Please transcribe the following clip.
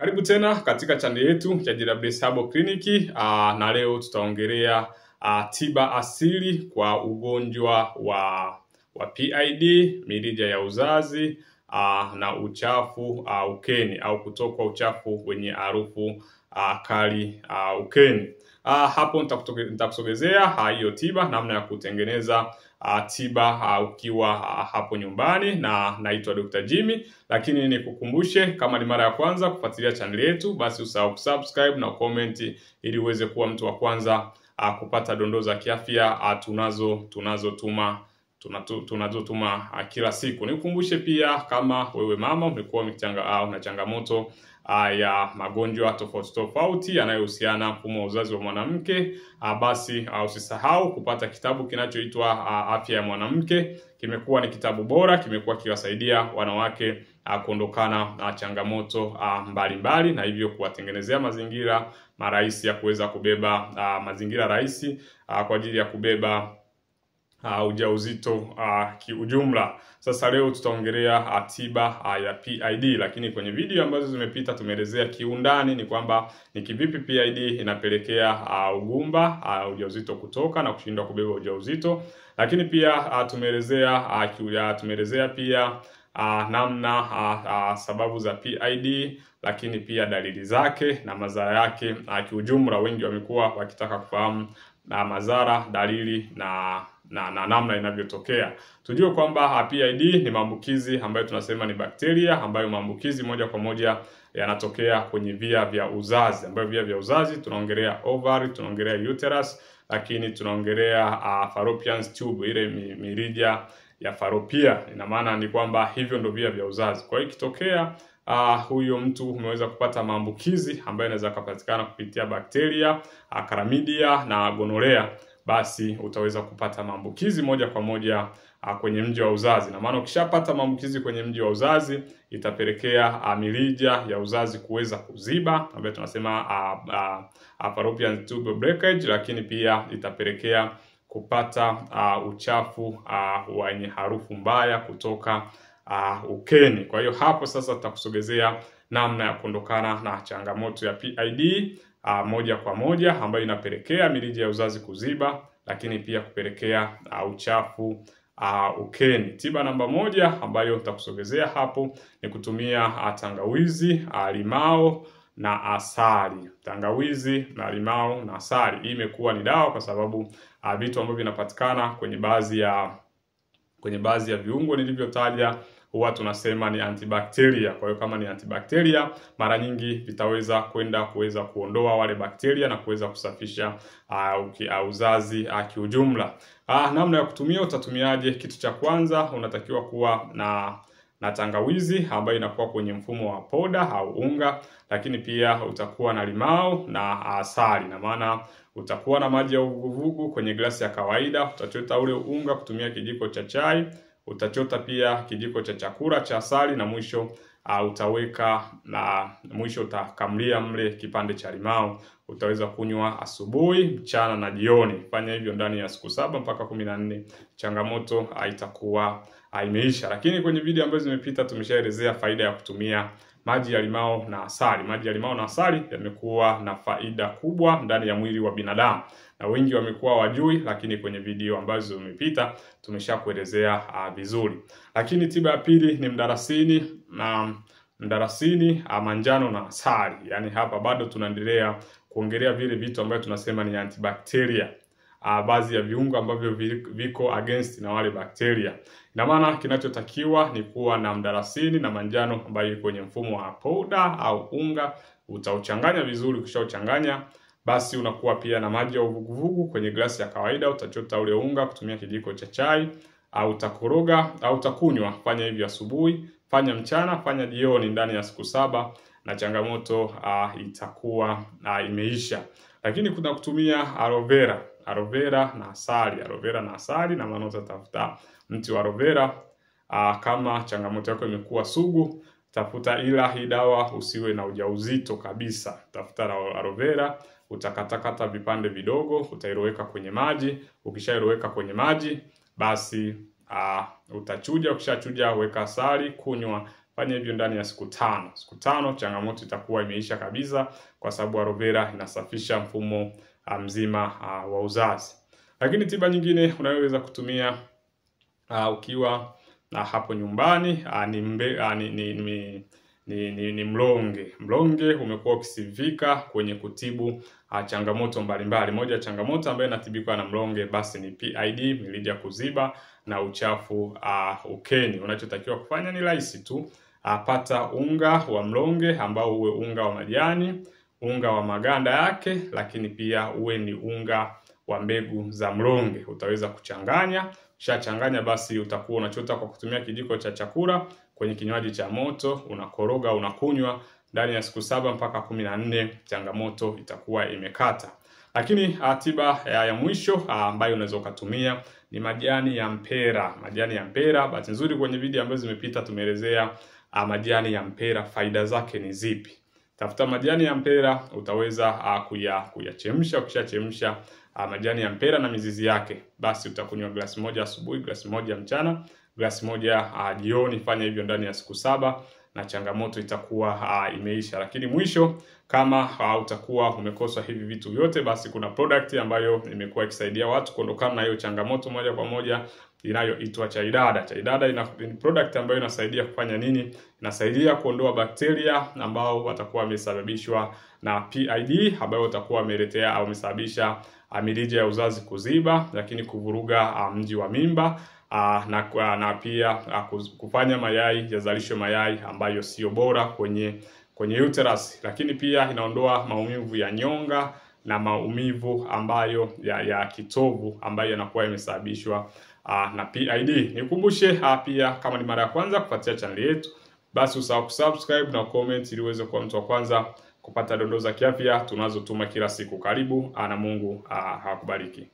Karibu tena katika channel yetu ya JWS Herbal Clinic, na leo tutaongelea tiba asili kwa ugonjwa wa PID, mirija ya uzazi, na uchafu ukeni au kutokwa uchafu wenye harufu kali ukeni. Hapo nitakusogezea hiyo tiba, namna ya kutengeneza tiba ukiwa hapo nyumbani, na naitwa Dr. Jimmy. Lakini nikukumbushe, kama ni mara ya kwanza kufuatilia channel yetu, basi usahau kusubscribe na comment ili uweze kuwa mtu wa kwanza kupata dondoo za kiafya tunazotuma kila siku. Nikukumbushe pia, kama wewe mama umekuwa una changamoto ya magonjwa tofauti yanayohusiana mfumo wa uzazi wa mwanamke, basi usisahau kupata kitabu kinachoitwa Afya ya Mwanamke. Kimekuwa ni kitabu bora, kimekuwa kiwasaidia wanawake kuondokana na changamoto mbalimbali, na hivyo kuwatengenezea mazingira marahisi ya kuweza kubeba mazingira rahisi kwa ajili ya kubeba ujauzito kiujumla. Sasa leo tutaongelea tiba ya PID, lakini kwenye video ambazo zimepita tumeelezea kiundani ni kwamba ni kivipi PID inapelekea ugumba, ujauzito kutoka na kushindwa kubeba ujauzito. Lakini pia tumeelezea pia namna sababu za PID, lakini pia dalili zake na madhara yake kiujumla. Wengi wamekuwa wakitaka kufahamu madhara, dalili na namna inavyotokea. Tujue kwamba PID ni maambukizi ambayo tunasema ni bakteria, ambayo maambukizi moja kwa moja yanatokea kwenye via vya uzazi, ambayo via vya uzazi tunaongelea ovary, tunaongelea uterus, lakini tunaongelea fallopian tube, ile mirija ya falopia. Ina maana ni kwamba hivyo ndio via vya uzazi. Kwa hiyo ikitokea huyo mtu umeweza kupata maambukizi ambayo inaweza kupatikana kupitia bakteria, chlamydia na gonorrhea, basi utaweza kupata maambukizi moja kwa moja kwenye mji wa uzazi. Na maana ukishapata maambukizi kwenye mji wa uzazi, itapelekea mirija ya uzazi kuweza kuziba, ambayo tunasema fallopian tube breakage, lakini pia itapelekea kupata uchafu wenye harufu mbaya kutoka ukeni. Kwa hiyo hapo sasa tutakusogezea namna ya kuondokana na changamoto ya PID moja kwa moja, ambayo inapelekea mirija ya uzazi kuziba, lakini pia kupelekea uchafu ukeni. Tiba namba moja ambayo tutakusogezea hapo ni kutumia tangawizi, limao na asali. Tangawizi na limao na asali, hii imekuwa ni dawa kwa sababu vitu ambavyo vinapatikana kwenye baadhi ya viungo nilivyotaja huwa tunasema ni antibacteria. Kwa hiyo kama ni antibacteria, mara nyingi vitaweza kuweza kuondoa wale bakteria na kuweza kusafisha uzazi kiujumla. Namna ya kutumia, utatumiaje? Kitu cha kwanza, unatakiwa kuwa na tangawizi ambayo inakuwa kwenye mfumo wa poda au unga, lakini pia utakuwa na limao na asali. Na maana utakuwa na maji ya uvuguvugu kwenye glasi ya kawaida, utachota ule unga kutumia kijiko cha chai, utachota pia kijiko cha chakula cha asali, na mwisho utakamlia mle kipande cha limao. Utaweza kunywa asubuhi, mchana na jioni. Fanya hivyo ndani ya siku 7 mpaka 14. Changamoto itakuwa imeisha. Lakini kwenye video ambazo zimepita tumeshaelezea faida ya kutumia maji ya limao na asali. Maji ya limao na asali yamekuwa na faida kubwa ndani ya mwili wa binadamu, na wengi wamekuwa wajui, lakini kwenye video ambazo zimepita tumeshakuelezea vizuri. Lakini tiba ya pili ni mdalasini, manjano na asali. Yaani hapa bado tunaendelea kuongelea vile vitu ambavyo tunasema ni antibacteria, baadhi ya viungo ambavyo viko against na wale bakteria. Ina maana kinachotakiwa ni kuwa na mdalasini na manjano ambayo iko kwenye mfumo wa powder au unga. Utauchanganya vizuri, ukishauchanganya basi unakuwa pia na maji ya uvuguvugu kwenye glasi ya kawaida. Utachota ule unga kutumia kijiko cha chai, au utakoroga au utakunywa. Fanya hivi asubuhi, fanya mchana, fanya jioni ndani ya siku 7, na changamoto itakuwa imeisha. Lakini kuna kutumia aloe vera na asali. Na maana utatafuta mti wa aloe vera. Kama changamoto yako imekuwa sugu, tafuta, ila hii dawa usiwe na ujauzito kabisa. Tafuta aloe vera, utakatakata vipande vidogo, utairoweka kwenye maji. Ukishairoweka kwenye maji, basi utachuja. Ukishachuja, weka asali, kunywa Fanya hivyo ndani ya siku 5. Siku 5 changamoto itakuwa imeisha kabisa, kwa sababu aloe vera inasafisha mfumo mzima wa uzazi. Lakini tiba nyingine unayoweza kutumia ukiwa hapo nyumbani ni mlonge. Mlonge umekuwa ukisifika kwenye kutibu changamoto mbalimbali. Moja ya changamoto ambayo inatibika na mlonge basi ni PID, mirija kuziba na uchafu ukeni. Unachotakiwa kufanya ni rahisi tu. Pata unga wa mlonge ambao uwe unga wa majani, unga wa maganda yake, lakini pia uwe ni unga wa mbegu za mlonge. Utaweza kuchanganya. Ukishachanganya basi utakuwa unachota kwa kutumia kijiko cha chakula kwenye kinywaji cha moto, unakoroga, unakunywa ndani ya siku 7 mpaka 14, changamoto itakuwa imekata. Lakini tiba ya mwisho ambayo unaweza kutumia ni majani ya mpera. Majani ya mpera, bahati nzuri kwenye video ambazo zimepita tumeelezea majani ya mpera faida zake ni zipi. Tafuta majani ya mpera, utaweza kuyachemsha. Ukishachemsha majani ya mpera na mizizi yake, basi utakunywa glasi moja asubuhi, glasi moja mchana, glasi moja jioni. Fanya hivyo ndani ya siku 7 na changamoto itakuwa imeisha. Lakini mwisho, kama utakuwa umekosa hivi vitu vyote, basi kuna product ambayo imekuwa ikisaidia watu kuondokana na hiyo changamoto moja kwa moja, inayoitwa chai dada. Chai dada ni product ambayo inasaidia kufanya nini? Inasaidia kuondoa bakteria ambao watakuwa wamesababishwa na PID, ambao watakuwa wameletea au wamesababisha mirija ya uzazi kuziba, lakini kuvuruga mji wa mimba na pia kufanya mayai yazalishwe mayai ambayo sio bora kwenye uterus. Lakini pia inaondoa maumivu ya nyonga na maumivu ambayo ya kitovu ambayo yanakuwa yamesababishwa na PID. Nikukumbushe pia, kama ni mara ya kwanza kufuatia channel yetu, basi usahau kusubscribe na comment ili uweze kuwa mtu wa kwanza kupata dondoo za kiafya tunazotuma kila siku. Karibu na Mungu akubariki.